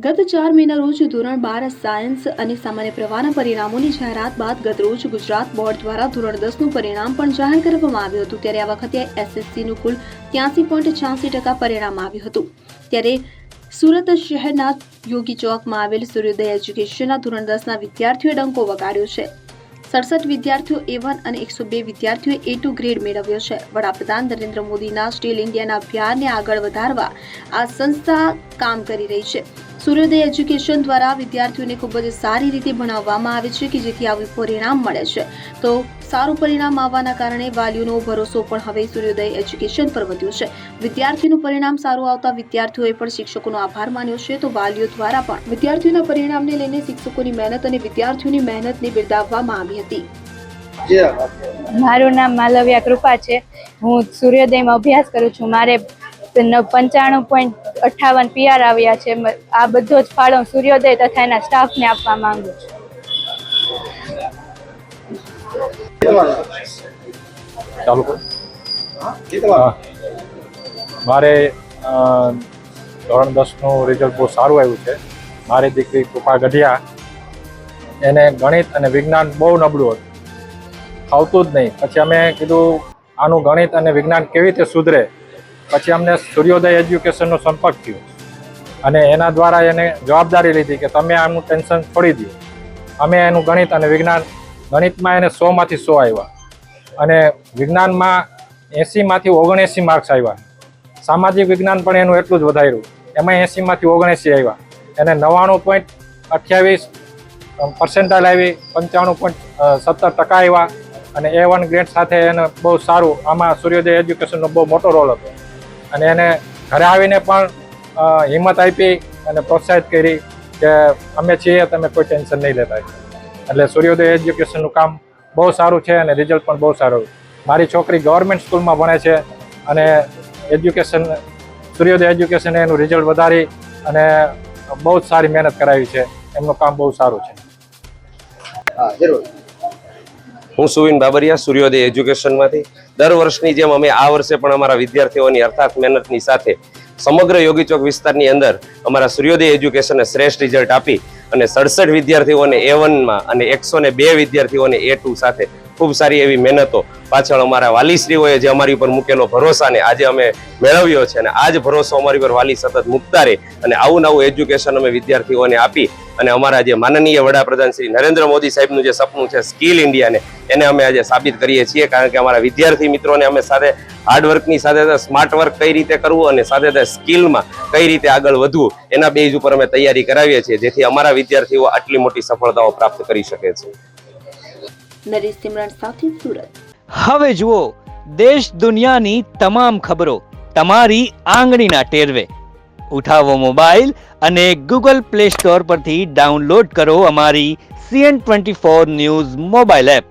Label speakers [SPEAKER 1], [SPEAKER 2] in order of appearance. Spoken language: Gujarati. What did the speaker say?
[SPEAKER 1] ગત 4 મેના રોજ ધોરણ 12 સાયન્સ અને સામાન્ય પ્રવાહના પરિણામોની જાહેરાત બાદ ગત રોજ ગુજરાત બોર્ડ દ્વારા ધોરણ 10નું પરિણામ પણ જાહેર કરવામાં આવ્યું હતું। ત્યારે આ વખતે એસએસસીનું કુલ 83.86% પરિણામ આવ્યું હતું। ત્યારે સુરત શહેરના યોગી ચોકમાં આવેલ સૂર્યોદય એજ્યુકેશનના ધોરણ 10ના વિદ્યાર્થીઓએ ડંકો વગાડ્યો છે। 67 વિદ્યાર્થીઓ A1 અને 102 વિદ્યાર્થીઓએ A2 ગ્રેડ મેળવ્યો છે। વડાપ્રધાન નરેન્દ્ર મોદીના સ્ટીલ ઇન્ડિયાના અભિયાનને આગળ વધારવા આ સંસ્થા કામ કરી રહી છે। સૂર્યોદય એજ્યુકેશન દ્વારા વિદ્યાર્થીઓને ખૂબ જ સારી રીતે ભણાવવામાં આવે છે કે જેથી આવું પરિણામ મળે છે। તો સારું પરિણામ આવવાના કારણે વાલીઓનો ભરોસો પણ હવે સૂર્યોદય એજ્યુકેશન પર વધ્યો છે। વિદ્યાર્થીઓનું પરિણામ સારું આવતા વિદ્યાર્થીઓએ પણ શિક્ષકોનો આભાર માન્યો છે। તો વાલીઓ દ્વારા પણ વિદ્યાર્થીઓના પરિણામને લઈને શિક્ષકોની મહેનત અને વિદ્યાર્થીઓની મહેનતને બિરદાવવામાં આવી હતી।
[SPEAKER 2] મારું નામ માલવ્યા કૃપા છે। હું સૂર્યોદયમાં અભ્યાસ કરું છું। મારે 95.58 PR આવ્યા છે। આ બધો જ ફાળો સૂર્યોદય તથા એના સ્ટાફને આપવા માંગુ છું।
[SPEAKER 3] ચાલુ કરો। મારે ધોરણ 10નું રિઝલ્ટ બહુ સારું આવ્યું છે। મારી દીકરી કૃપા ગઢિયા, એને ગણિત અને વિજ્ઞાન બહુ નબળું હતું, આવતું જ નહીં। પછી અમે કીધું આનું ગણિત અને વિજ્ઞાન કેવી રીતે સુધરે। પછી અમને સૂર્યોદય એજ્યુકેશનનો સંપર્ક થયો અને એના દ્વારા એને જવાબદારી લીધી કે તમે આનું ટેન્શન છોડી દો। અમે એનું ગણિત અને વિજ્ઞાન, ગણિતમાં એને 100માંથી 100 આવ્યા અને વિજ્ઞાનમાં 80માંથી 79 માર્ક્સ આવ્યા। સામાજિક વિજ્ઞાન પણ એનું એટલું જ વધાર્યું, એમાં 80માંથી 79 આવ્યા। એને 99.28% આવી, 95.17% આવ્યા અને A1 ગ્રેડ સાથે એને બહુ સારું, આમાં સૂર્યોદય એજ્યુકેશનનો બહુ મોટો રોલ હતો અને એને ઘરે આવીને પણ હિંમત આપી અને પ્રોત્સાહિત કરી કે અમે છીએ, તમે કોઈ ટેન્શન નહીં લેતા। એટલે સૂર્યોદય એજ્યુકેશનનું કામ બહુ સારું છે અને રિઝલ્ટ પણ બહુ સારું। મારી છોકરી ગવર્મેન્ટ સ્કૂલમાં ભણે છે અને એજ્યુકેશન, સૂર્યોદય એજ્યુકેશને એનું રિઝલ્ટ વધારી અને બહુ જ સારી મહેનત કરાવી છે। એમનું કામ બહુ સારું છે।
[SPEAKER 4] હું સુવિન બાબરિયા, સૂર્યોદય એજ્યુકેશનમાંથી। દર વર્ષની જેમ અમે આ વર્ષે પણ અમારા વિદ્યાર્થીઓની અર્થાત મહેનતની સાથે સમગ્ર યોગી ચોક વિસ્તારની અંદર અમારા સૂર્યોદય એજ્યુકેશને શ્રેષ્ઠ રિઝલ્ટ આપી અને 67 વિદ્યાર્થીઓને A1માં અને 102 વિદ્યાર્થીઓને A2 સાથે ખૂબ સારી એવી મહેનતો પાછળ અમારા વાલીશ્રીઓએ જે અમારી ઉપર મૂકેલો ભરોસાને આજે અમે મેળવ્યો છે અને આ જ ભરોસો અમારી પર વાલી સતત મૂકતા રહે અને આવું નવું એજ્યુકેશન અમે વિદ્યાર્થીઓને આપી અને અમારા જે માનનીય વડાપ્રધાન શ્રી નરેન્દ્ર મોદી સાહેબનું જે સપનું છે સ્કિલ ઇન્ડિયાને, એને અમે આજે સાબિત કરીએ છીએ। કારણ કે અમારા વિદ્યાર્થી મિત્રોને અમે સાથે હાર્ડવર્કની સાથે સ્માર્ટ વર્ક કઈ રીતે કરવું અને સાથે સ્કિલમાં કઈ રીતે આગળ વધવું એના બેઝ ઉપર અમે તૈયારી કરાવીએ છીએ, જેથી અમારા વિદ્યાર્થીઓ આટલી મોટી સફળતાઓ પ્રાપ્ત કરી શકે છે।
[SPEAKER 1] નરેશ સિમરન સાથે સુરત।
[SPEAKER 5] હવે જુઓ દેશ દુનિયાની તમામ ખબરો તમારી આંગળીના ટેરવે। ઉઠાવો મોબાઈલ અને ગૂગલ પ્લે સ્ટોર પરથી ડાઉનલોડ કરો અમારી CN24 ન્યૂઝ મોબાઈલ એપ।